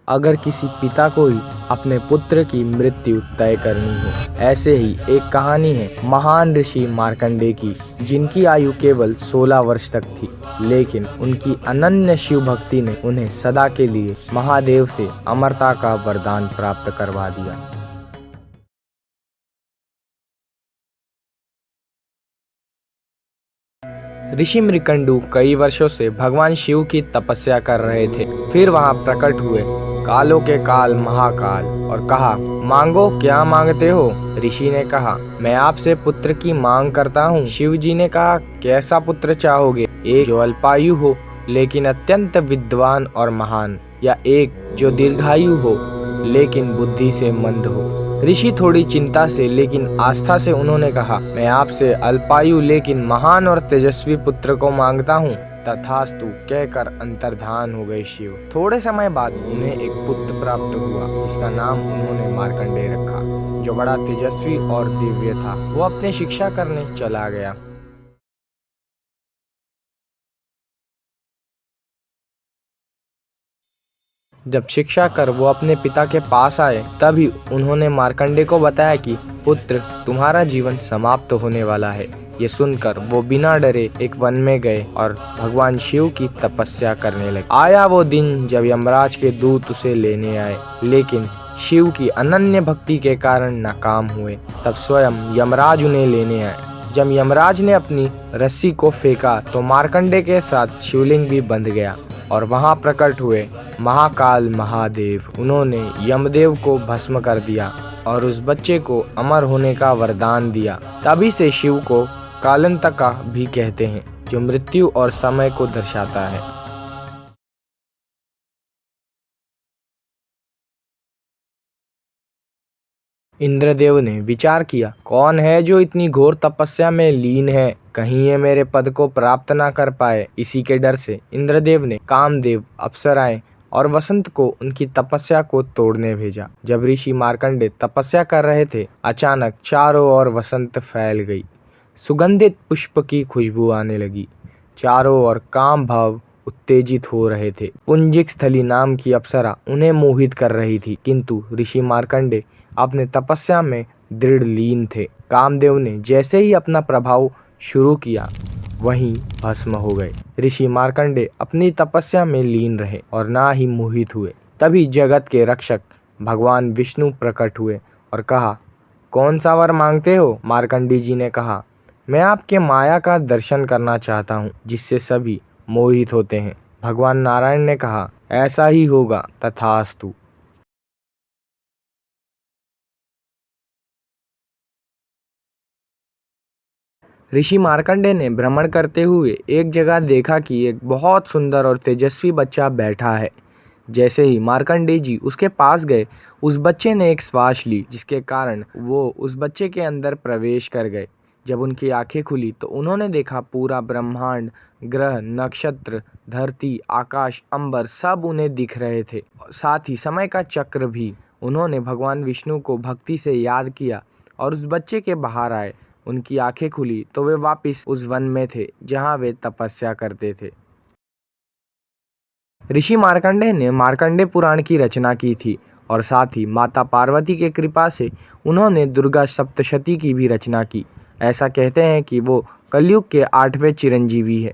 अगर किसी पिता को ही अपने पुत्र की मृत्यु तय करनी हो। ऐसे ही एक कहानी है महान ऋषि मार्कंडेय की, जिनकी आयु केवल 16 वर्ष तक थी, लेकिन उनकी अनन्य शिव भक्ति ने उन्हें सदा के लिए महादेव से अमरता का वरदान प्राप्त करवा दिया। ऋषि मृकंडू कई वर्षों से भगवान शिव की तपस्या कर रहे थे। फिर वहां प्रकट हुए कालों के काल महाकाल और कहा, मांगो, क्या मांगते हो? ऋषि ने कहा, मैं आपसे पुत्र की मांग करता हूँ। शिव जी ने कहा, कैसा पुत्र चाहोगे? एक जो अल्पायु हो लेकिन अत्यंत विद्वान और महान, या एक जो दीर्घायु हो लेकिन बुद्धि से मंद हो? ऋषि थोड़ी चिंता से लेकिन आस्था से उन्होंने कहा, मैं आपसे अल्पायु लेकिन महान और तेजस्वी पुत्र को मांगता हूँ। तथास्तु कहकर अंतर्धान हो गए शिव। थोड़े समय बाद उन्हें एक पुत्र प्राप्त हुआ, जिसका नाम उन्होंने मार्कंडेय रखा, जो बड़ा तेजस्वी और दिव्य था। वो अपने शिक्षा करने चला गया। जब शिक्षा कर वो अपने पिता के पास आए, तभी उन्होंने मार्कंडेय को बताया कि पुत्र, तुम्हारा जीवन समाप्त होने वाला है। ये सुनकर वो बिना डरे एक वन में गए और भगवान शिव की तपस्या करने लगे। आया वो दिन जब यमराज के दूत उसे लेने आए, लेकिन शिव की अनन्य भक्ति के कारण नाकाम हुए। तब स्वयं यमराज उन्हें लेने आए। जब यमराज ने अपनी रस्सी को फेंका तो मार्कंडेय के साथ शिवलिंग भी बंध गया और वहां प्रकट हुए महाकाल महादेव। उन्होंने यमदेव को भस्म कर दिया और उस बच्चे को अमर होने का वरदान दिया। तभी से शिव को कालंतका भी कहते हैं, जो मृत्यु और समय को दर्शाता है। इंद्रदेव ने विचार किया, कौन है जो इतनी घोर तपस्या में लीन है? कहीं ये मेरे पद को प्राप्त ना कर पाए। इसी के डर से इंद्रदेव ने कामदेव, अप्सराएं और वसंत को उनकी तपस्या को तोड़ने भेजा। जब ऋषि मार्कंडेय तपस्या कर रहे थे, अचानक चारों ओर वसंत फैल गई। सुगंधित पुष्प की खुशबू आने लगी। चारों ओर काम भाव उत्तेजित हो रहे थे। पुंजिक स्थली नाम की अप्सरा उन्हें मोहित कर रही थी, किंतु ऋषि मार्कंडेय अपने तपस्या में दृढ़ लीन थे। कामदेव ने जैसे ही अपना प्रभाव शुरू किया, वहीं भस्म हो गए। ऋषि मार्कंडेय अपनी तपस्या में लीन रहे और ना ही मोहित हुए। तभी जगत के रक्षक भगवान विष्णु प्रकट हुए और कहा, कौन सा वर मांगते हो? मार्कंडेय जी ने कहा, मैं आपके माया का दर्शन करना चाहता हूँ, जिससे सभी मोहित होते हैं। भगवान नारायण ने कहा, ऐसा ही होगा, तथास्तु। ऋषि मार्कंडेय ने भ्रमण करते हुए एक जगह देखा कि एक बहुत सुंदर और तेजस्वी बच्चा बैठा है। जैसे ही मार्कंडेय जी उसके पास गए, उस बच्चे ने एक श्वास ली, जिसके कारण वो उस बच्चे के अंदर प्रवेश कर गए। जब उनकी आंखें खुली तो उन्होंने देखा पूरा ब्रह्मांड, ग्रह, नक्षत्र, धरती, आकाश, अंबर सब उन्हें दिख रहे थे। साथ ही समय का चक्र भी। उन्होंने भगवान विष्णु को भक्ति से याद किया और उस बच्चे के बाहर आए। उनकी आंखें खुली तो वे वापस उस वन में थे जहां वे तपस्या करते थे। ऋषि मार्कंडेय ने मार्कंडेय पुराण की रचना की थी और साथ ही माता पार्वती के कृपा से उन्होंने दुर्गा सप्तशती की भी रचना की। ऐसा कहते हैं कि वो कलयुग के 8वें चिरंजीवी है।